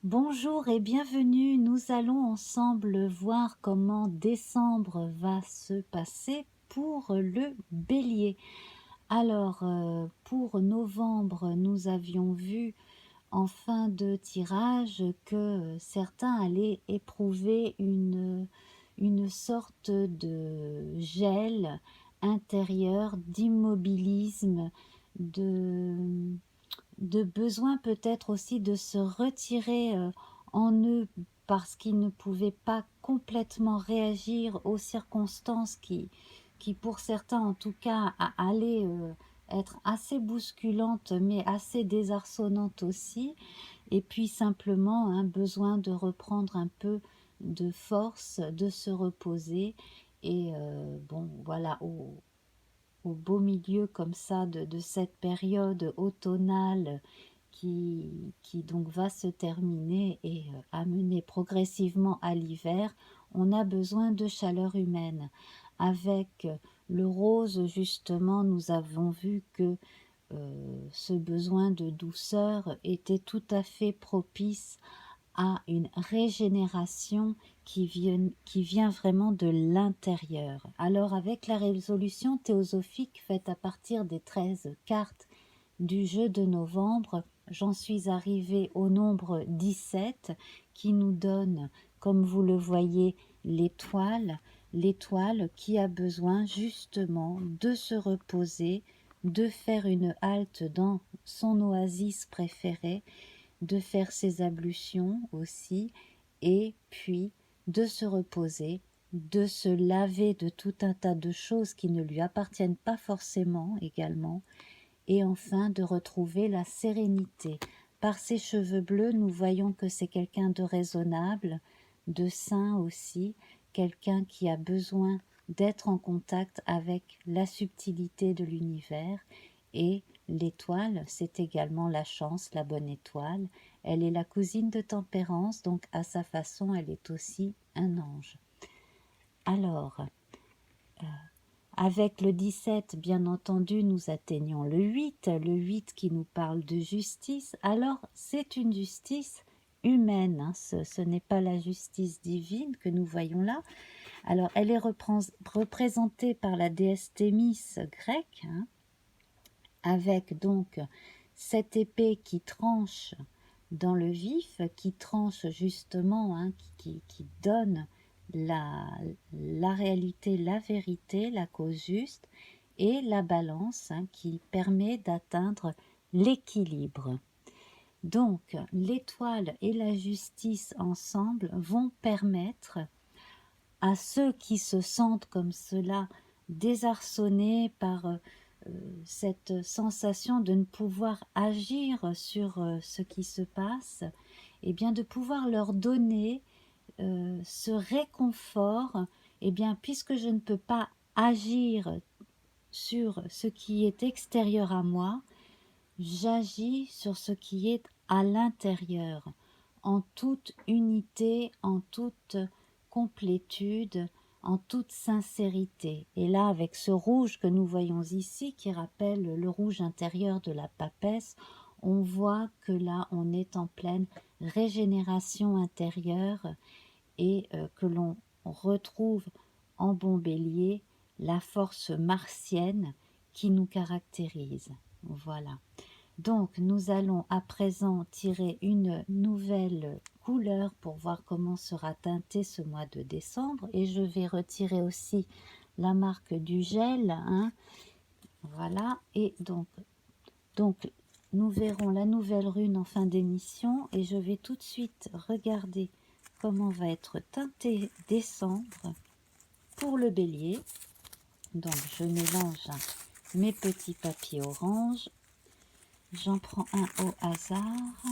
Bonjour et bienvenue. Nous allons ensemble voir comment décembre va se passer pour le bélier. Alors, pour novembre, nous avions vu en fin de tirage que certains allaient éprouver une sorte de gel intérieur, d'immobilisme, de de besoin peut-être aussi de se retirer en eux parce qu'ils ne pouvaient pas complètement réagir aux circonstances qui pour certains en tout cas, allaient être assez bousculantes mais assez désarçonnantes aussi. Et puis simplement un besoin de reprendre un peu de force, de se reposer. Et bon, voilà, au beau milieu comme ça de cette période automnale qui donc va se terminer et amener progressivement à l'hiver, on a besoin de chaleur humaine. Avec le rose, justement, nous avons vu que ce besoin de douceur était tout à fait propice à une régénération qui vient vraiment de l'intérieur. Alors avec la résolution théosophique faite à partir des 13 cartes du jeu de novembre, j'en suis arrivée au nombre 17 qui nous donne, comme vous le voyez, l'étoile, l'étoile qui a besoin justement de se reposer, de faire une halte dans son oasis préférée, de faire ses ablutions aussi, et puis de se reposer, de se laver de tout un tas de choses qui ne lui appartiennent pas forcément également, et enfin de retrouver la sérénité. Par ses cheveux bleus, nous voyons que c'est quelqu'un de raisonnable, de sain aussi, quelqu'un qui a besoin d'être en contact avec la subtilité de l'univers. Et l'étoile, c'est également la chance, la bonne étoile. Elle est la cousine de Tempérance, donc à sa façon, elle est aussi un ange. Alors, avec le 17, bien entendu, nous atteignons le 8 qui nous parle de justice. Alors, c'est une justice humaine, hein. Ce n'est pas la justice divine que nous voyons là. Alors, elle est représentée par la déesse Thémis grecque, hein, avec donc cette épée qui tranche dans le vif, qui tranche justement, hein, qui donne la réalité, la vérité, la cause juste, et la balance, hein, qui permet d'atteindre l'équilibre. Donc, l'étoile et la justice ensemble vont permettre à ceux qui se sentent comme cela désarçonnés par cette sensation de ne pouvoir agir sur ce qui se passe, et bien de pouvoir leur donner ce réconfort. Et bien puisque je ne peux pas agir sur ce qui est extérieur à moi, j'agis sur ce qui est à l'intérieur, en toute unité, en toute complétude, en toute sincérité. Et là, avec ce rouge que nous voyons ici, qui rappelle le rouge intérieur de la papesse, on voit que là, on est en pleine régénération intérieure, et que l'on retrouve en bon bélier la force martienne qui nous caractérise. Voilà. Donc nous allons à présent tirer une nouvelle couleur pour voir comment sera teinté ce mois de décembre, et je vais retirer aussi la marque du gel, hein. Voilà, et donc nous verrons la nouvelle rune en fin d'émission, et je vais tout de suite regarder comment va être teinté décembre pour le bélier. Donc je mélange mes petits papiers orange. J'en prends un au hasard.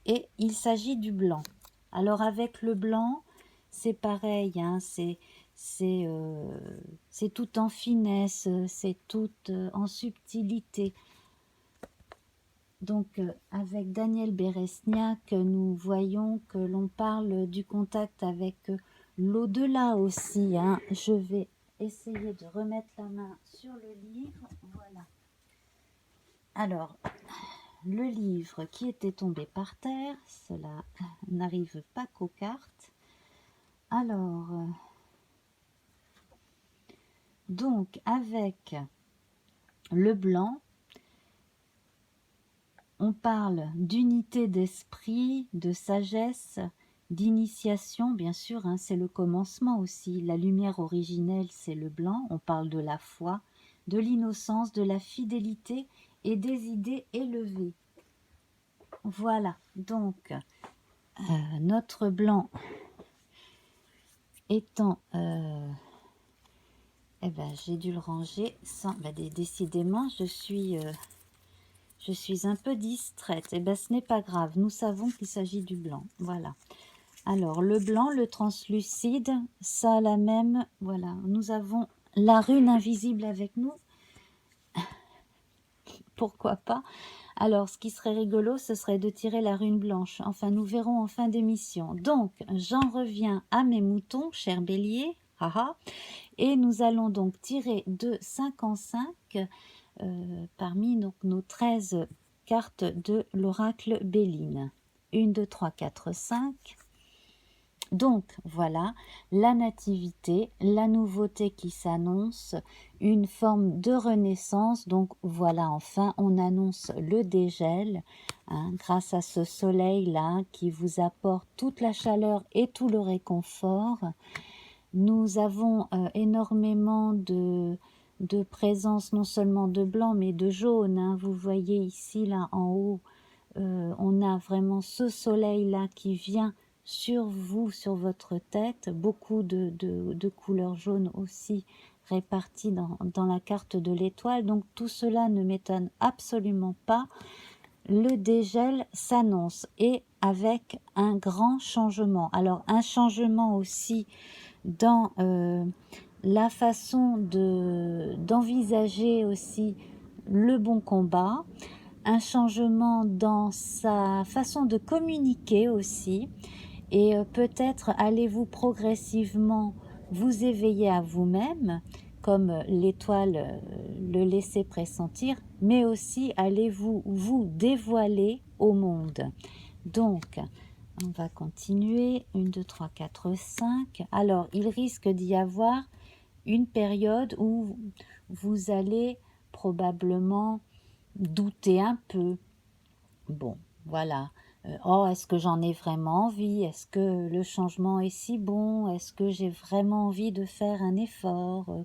Et il s'agit du blanc. Alors avec le blanc, c'est pareil, hein, c'est tout en finesse, c'est tout en subtilité. Donc avec Daniel Beresniak, nous voyons que l'on parle du contact avec l'au-delà aussi, hein. Je vais essayer de remettre la main sur le livre. Voilà. Alors, le livre qui était tombé par terre. Cela n'arrive pas qu'aux cartes. Alors, donc avec le blanc, on parle d'unité d'esprit, de sagesse, d'initiation, bien sûr, hein, c'est le commencement aussi. La lumière originelle, c'est le blanc. On parle de la foi, de l'innocence, de la fidélité et des idées élevées. Voilà, donc notre blanc étant... eh ben, j'ai dû le ranger sans... Ben, décidément, je suis un peu distraite. Eh bien, ce n'est pas grave. Nous savons qu'il s'agit du blanc. Voilà. Alors, le blanc, le translucide, ça a la même... Voilà. Nous avons la rune invisible avec nous. Pourquoi pas? Alors, ce qui serait rigolo, ce serait de tirer la rune blanche. Enfin, nous verrons en fin d'émission. Donc, j'en reviens à mes moutons, cher bélier. Haha. Et nous allons donc tirer de 5 en 5 parmi donc, nos 13 cartes de l'oracle Béline. 1, 2, 3, 4, 5. Donc voilà, la nativité, la nouveauté qui s'annonce, une forme de renaissance. Donc voilà, enfin, on annonce le dégel, hein, grâce à ce soleil-là qui vous apporte toute la chaleur et tout le réconfort. Nous avons énormément de présence, non seulement de blanc, mais de jaune. Hein. Vous voyez ici, là, en haut, on a vraiment ce soleil-là qui vient sur vous, sur votre tête. Beaucoup de couleurs jaunes aussi réparties dans la carte de l'étoile. Donc, tout cela ne m'étonne absolument pas. Le dégel s'annonce et avec un grand changement. Alors, un changement aussi dans la façon d'envisager aussi le bon combat, un changement dans sa façon de communiquer aussi, et peut-être allez-vous progressivement vous éveiller à vous-même, comme l'étoile le laissait pressentir, mais aussi allez-vous vous dévoiler au monde. Donc, on va continuer. 1, 2, 3, 4, 5. Alors, il risque d'y avoir une période où vous allez probablement douter un peu. Bon, voilà. Oh, est-ce que j'en ai vraiment envie? Est-ce que le changement est si bon? Est-ce que j'ai vraiment envie de faire un effort?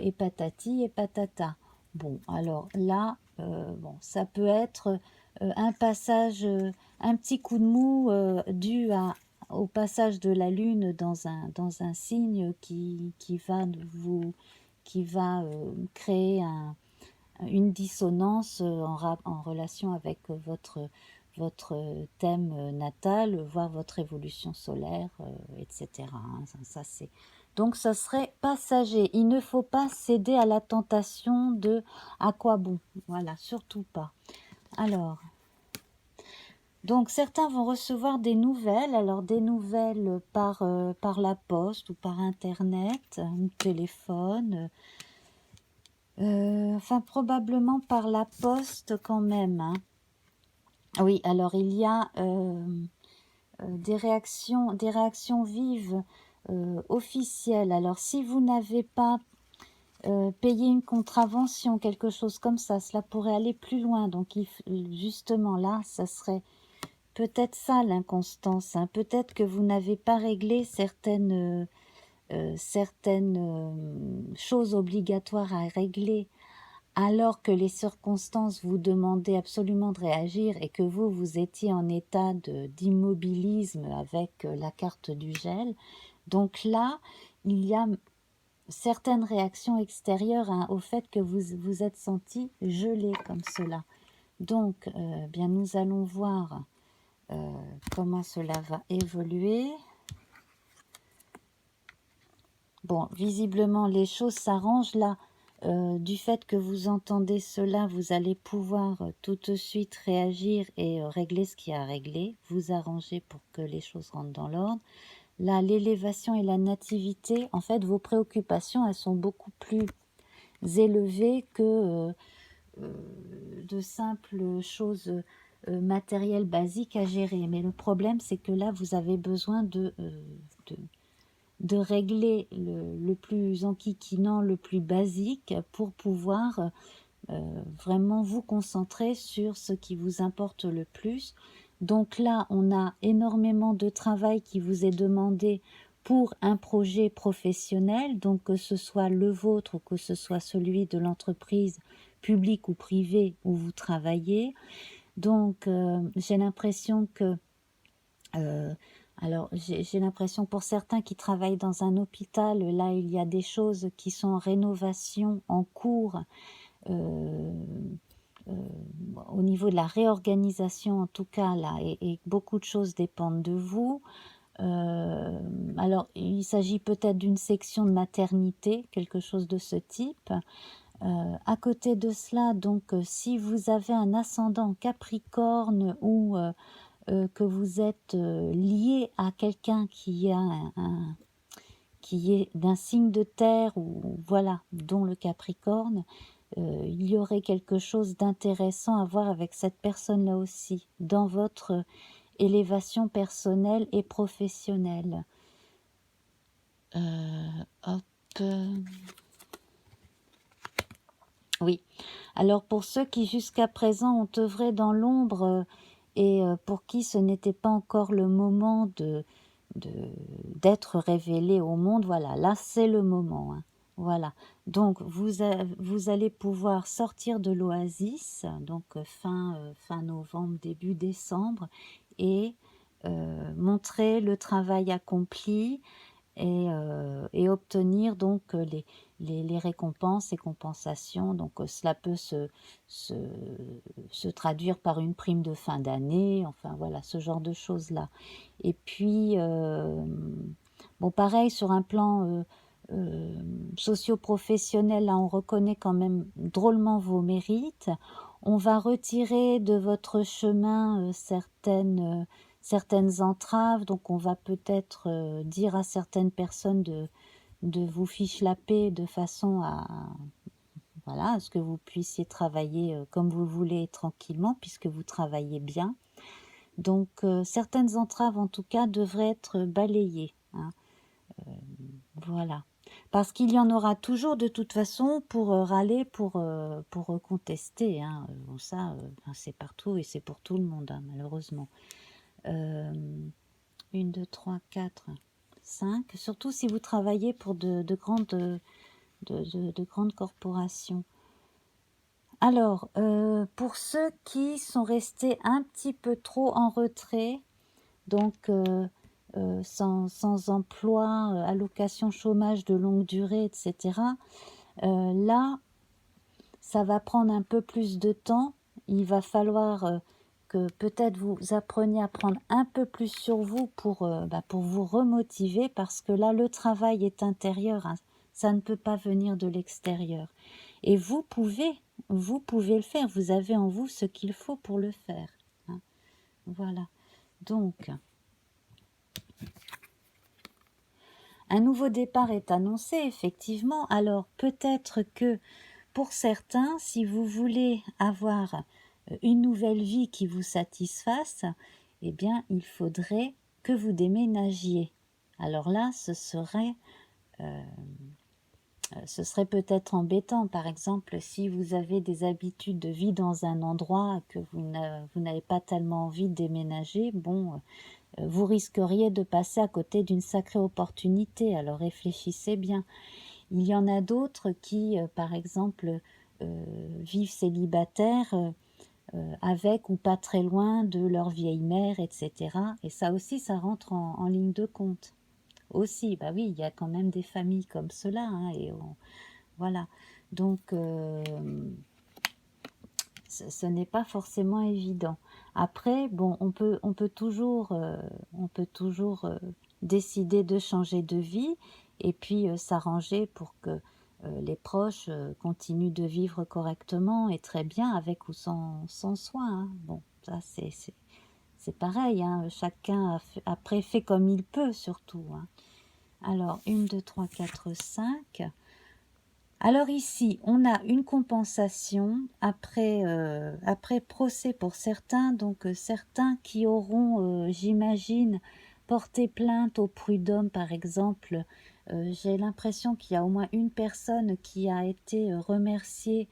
Et patati et patata. Bon, alors là, bon, ça peut être un passage, un petit coup de mou dû au passage de la Lune dans un signe qui va créer une dissonance en relation avec votre thème natal, voire votre évolution solaire, etc. Hein. Ça c'est... Donc, ça serait passager. Il ne faut pas céder à la tentation de « à quoi bon ?» Voilà, surtout pas. Alors, donc certains vont recevoir des nouvelles. Alors, des nouvelles par la poste ou par Internet, ou téléphone. Enfin, probablement par la poste quand même. Hein. Oui, alors il y a des réactions vives officielles. Alors, si vous n'avez pas payé une contravention, quelque chose comme ça, cela pourrait aller plus loin. Donc, justement, là, ça serait peut-être ça l'inconstance. Hein. Peut-être que vous n'avez pas réglé certaines choses obligatoires à régler alors que les circonstances vous demandaient absolument de réagir et que vous étiez en état d'immobilisme avec la carte du gel. Donc là, il y a certaines réactions extérieures hein, au fait que vous vous êtes senti gelé comme cela. Donc, bien, nous allons voir comment cela va évoluer. Bon, visiblement, les choses s'arrangent là. Du fait que vous entendez cela, vous allez pouvoir tout de suite réagir et régler ce qu'il y a à régler, vous arranger pour que les choses rentrent dans l'ordre. Là, l'élévation et la nativité, en fait, vos préoccupations, elles sont beaucoup plus élevées que de simples choses matérielles basiques à gérer. Mais le problème, c'est que là, vous avez besoin de régler le plus enquiquinant, le plus basique pour pouvoir vraiment vous concentrer sur ce qui vous importe le plus. Donc là, on a énormément de travail qui vous est demandé pour un projet professionnel, donc que ce soit le vôtre ou que ce soit celui de l'entreprise publique ou privée où vous travaillez. Donc j'ai l'impression que alors, j'ai l'impression pour certains qui travaillent dans un hôpital, là, il y a des choses qui sont en rénovation en cours. Euh, euh, Au niveau de la réorganisation, en tout cas, là, et beaucoup de choses dépendent de vous. Alors, il s'agit peut-être d'une section de maternité, quelque chose de ce type. À côté de cela, donc, si vous avez un ascendant Capricorne ou que vous êtes lié à quelqu'un qui a qui est d'un signe de terre ou voilà, dont le Capricorne, il y aurait quelque chose d'intéressant à voir avec cette personne-là aussi, dans votre élévation personnelle et professionnelle. Hop. Oui. Alors pour ceux qui jusqu'à présent ont œuvré dans l'ombre et pour qui ce n'était pas encore le moment d'être révélé au monde, voilà, là c'est le moment. Hein. Voilà. Donc vous allez pouvoir sortir de l'oasis, donc fin novembre, début décembre, et montrer le travail accompli et obtenir donc les récompenses et compensations. Donc cela peut se, se traduire par une prime de fin d'année, enfin voilà, ce genre de choses-là. Et puis, bon, pareil, sur un plan socio-professionnel, là, on reconnaît quand même drôlement vos mérites. On va retirer de votre chemin certaines entraves, donc on va peut-être dire à certaines personnes de vous fiche la paix de façon voilà, à ce que vous puissiez travailler comme vous voulez tranquillement, puisque vous travaillez bien. Donc certaines entraves en tout cas devraient être balayées. Hein. Voilà. Parce qu'il y en aura toujours de toute façon pour râler, pour contester. Hein. Bon, ça, c'est partout et c'est pour tout le monde, hein, malheureusement. 1, 2, 3, 4, 5. Surtout si vous travaillez pour de grandes corporations. Alors, pour ceux qui sont restés un petit peu trop en retrait, donc sans emploi, allocation chômage de longue durée, etc., là, ça va prendre un peu plus de temps. Il va falloir que peut-être vous appreniez à prendre un peu plus sur vous pour vous remotiver, parce que là, le travail est intérieur, hein. Ça ne peut pas venir de l'extérieur. Et vous pouvez le faire. Vous avez en vous ce qu'il faut pour le faire. Hein. Voilà. Donc, un nouveau départ est annoncé, effectivement. Alors, peut-être que pour certains, si vous voulez avoir une nouvelle vie qui vous satisfasse, eh bien, il faudrait que vous déménagiez. Alors là, ce serait peut-être embêtant. Par exemple, si vous avez des habitudes de vie dans un endroit que vous n'avez pas tellement envie de déménager, bon, vous risqueriez de passer à côté d'une sacrée opportunité. Alors réfléchissez bien. Il y en a d'autres qui, par exemple, vivent célibataires avec ou pas très loin de leur vieille mère, etc. Et ça aussi, ça rentre en ligne de compte. Aussi, bah oui, il y a quand même des familles comme cela. Hein, voilà. Donc, ce n'est pas forcément évident. Après, bon, on peut toujours décider de changer de vie et puis s'arranger pour que les proches continuent de vivre correctement et très bien avec ou sans soin. Hein. Bon, ça c'est pareil, hein. Chacun après fait comme il peut surtout. Hein. Alors, 1, 2, 3, 4, 5. Alors ici, on a une compensation après procès pour certains, donc certains qui auront, j'imagine, porté plainte au prud'homme par exemple. J'ai l'impression qu'il y a au moins une personne qui a été remerciée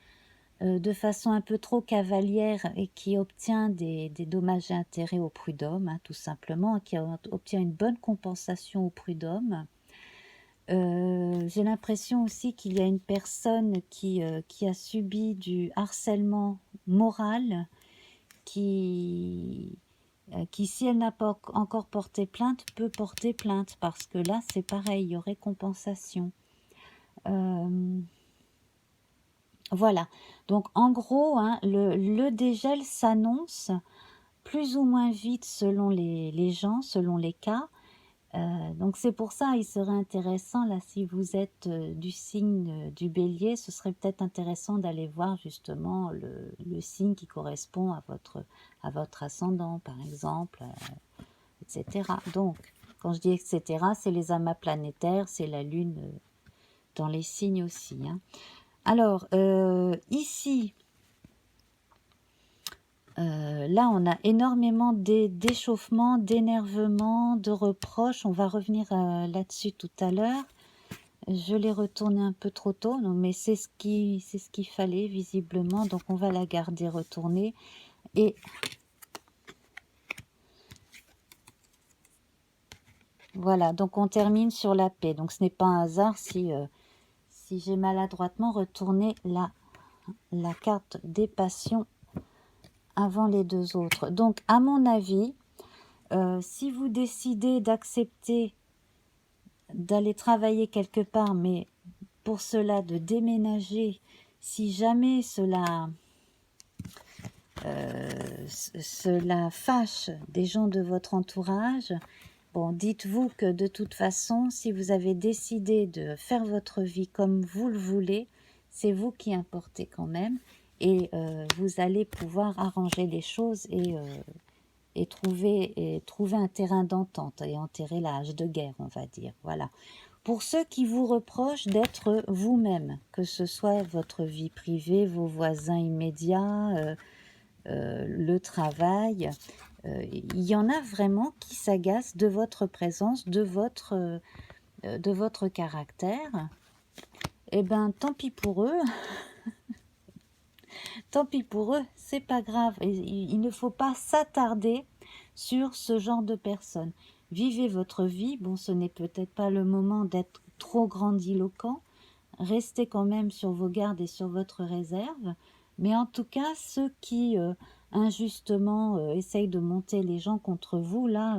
de façon un peu trop cavalière et qui obtient des dommages et intérêts au prud'homme, hein, tout simplement, qui obtient une bonne compensation au prud'homme. J'ai l'impression aussi qu'il y a une personne qui a subi du harcèlement moral, qui si elle n'a pas encore porté plainte, peut porter plainte, parce que là, c'est pareil, il y aurait compensation. Voilà, donc en gros, hein, le dégel s'annonce plus ou moins vite selon les gens, selon les cas. Donc c'est pour ça, il serait intéressant, là, si vous êtes du signe du bélier, ce serait peut-être intéressant d'aller voir justement le signe qui correspond à votre ascendant, par exemple, etc. Donc, quand je dis etc., c'est les amas planétaires, c'est la lune dans les signes aussi, hein. Alors, ici, là, on a énormément d'échauffement, d'énervement, de reproches. On va revenir là-dessus tout à l'heure. Je l'ai retourné un peu trop tôt, non, mais c'est ce qu'il fallait visiblement. Donc, on va la garder retournée. Et voilà, donc on termine sur la paix. Donc, ce n'est pas un hasard si j'ai maladroitement retourné la carte des passions avant les deux autres. Donc, à mon avis, si vous décidez d'accepter d'aller travailler quelque part, mais pour cela de déménager, si jamais cela fâche des gens de votre entourage, bon, dites-vous que de toute façon, si vous avez décidé de faire votre vie comme vous le voulez, c'est vous qui importez quand même, et vous allez pouvoir arranger les choses et trouver un terrain d'entente et enterrer la hache de guerre, on va dire. Voilà. Pour ceux qui vous reprochent d'être vous-même, que ce soit votre vie privée, vos voisins immédiats, le travail, il y en a vraiment qui s'agacent de votre présence, de votre caractère. Eh bien, tant pis pour eux, tant pis pour eux, c'est pas grave. Il ne faut pas s'attarder sur ce genre de personnes. Vivez votre vie. Bon, ce n'est peut-être pas le moment d'être trop grandiloquent. Restez quand même sur vos gardes et sur votre réserve. Mais en tout cas, ceux qui injustement essayent de monter les gens contre vous, là,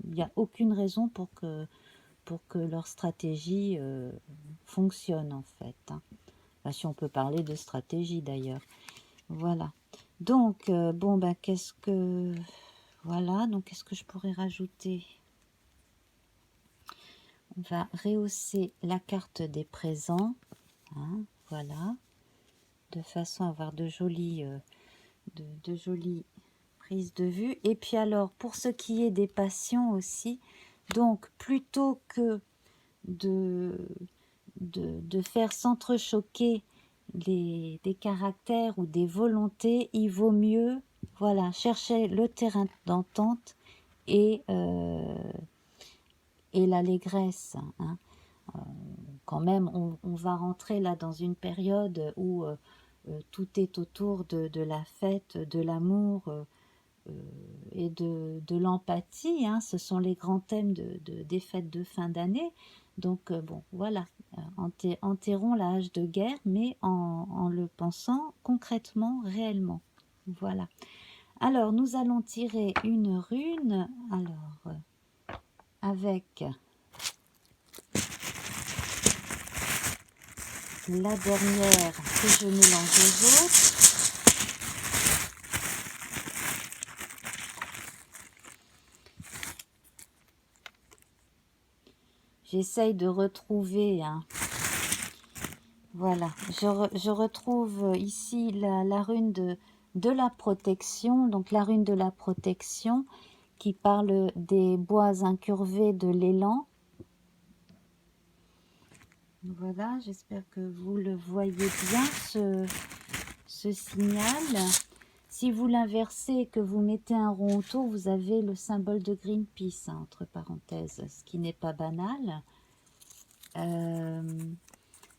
il n'y a aucune raison pour que leur stratégie fonctionne en fait, hein. Enfin, si on peut parler de stratégie d'ailleurs. Voilà. Donc, bon, ben, voilà, donc qu'est-ce que je pourrais rajouter? On va rehausser la carte des présents, hein, voilà, de façon à avoir de jolies prises de vue. Et puis alors, pour ce qui est des passions aussi, donc plutôt que de faire s'entrechoquer des caractères ou des volontés, il vaut mieux, voilà, chercher le terrain d'entente et l'allégresse, hein. Quand même, on va rentrer là dans une période où tout est autour de la fête, de l'amour et de l'empathie, hein. Ce sont les grands thèmes des fêtes de fin d'année. Donc, bon, voilà, enterrons la hache de guerre, mais en le pensant concrètement, réellement. Voilà. Alors, nous allons tirer une rune, alors, avec la dernière que je mélange aux autres. J'essaye de retrouver, hein. Voilà, je retrouve ici la rune de la protection, donc la rune de la protection qui parle des bois incurvés de l'élan. Voilà, j'espère que vous le voyez bien, ce signal. Si vous l'inversez et que vous mettez un rond autour, vous avez le symbole de Greenpeace, hein, entre parenthèses, ce qui n'est pas banal.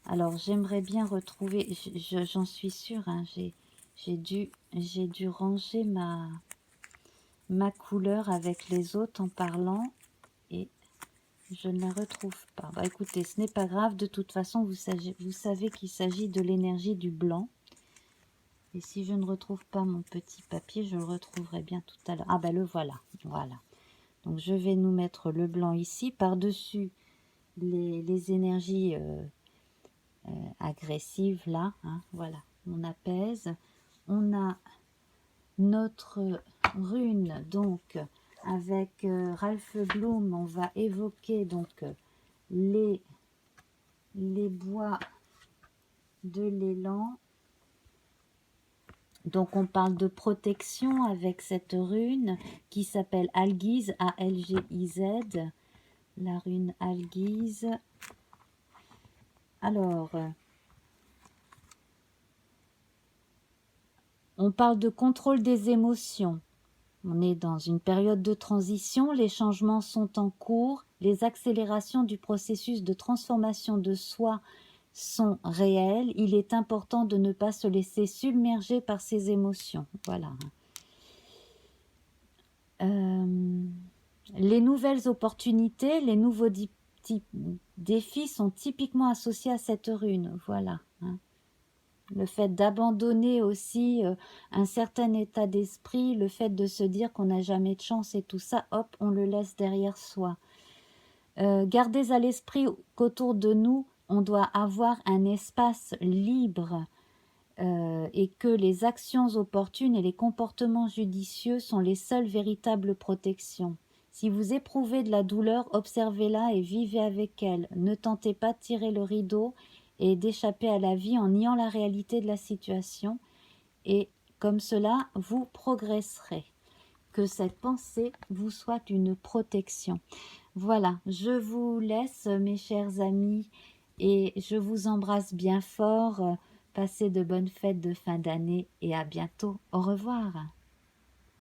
Alors, j'aimerais bien retrouver, j'en suis sûre, hein, j'ai dû ranger ma couleur avec les autres en parlant et je ne la retrouve pas. Bah, écoutez, ce n'est pas grave, de toute façon, vous savez qu'il s'agit de l'énergie du blanc. Et si je ne retrouve pas mon petit papier, je le retrouverai bien tout à l'heure. Ah ben le voilà, voilà. Donc je vais nous mettre le blanc ici, par-dessus les énergies agressives là, hein, voilà. On apaise. On a notre rune, donc avec Ralph Bloom, on va évoquer donc les bois de l'élan. Donc on parle de protection avec cette rune qui s'appelle Algiz, A-L-G-I-Z, la rune Algiz. Alors, on parle de contrôle des émotions. On est dans une période de transition, les changements sont en cours, les accélérations du processus de transformation de soi sont réelles. Il est important de ne pas se laisser submerger par ces émotions. Voilà. Les nouvelles opportunités, les nouveaux défis sont typiquement associés à cette rune. Voilà. Hein. Le fait d'abandonner aussi un certain état d'esprit, le fait de se dire qu'on n'a jamais de chance et tout ça, hop, on le laisse derrière soi. Gardez à l'esprit qu'autour de nous, on doit avoir un espace libre et que les actions opportunes et les comportements judicieux sont les seules véritables protections. Si vous éprouvez de la douleur, observez-la et vivez avec elle. Ne tentez pas de tirer le rideau et d'échapper à la vie en niant la réalité de la situation. Et comme cela, vous progresserez. Que cette pensée vous soit une protection. Voilà, je vous laisse mes chers amis et je vous embrasse bien fort. Passez de bonnes fêtes de fin d'année et à bientôt. Au revoir.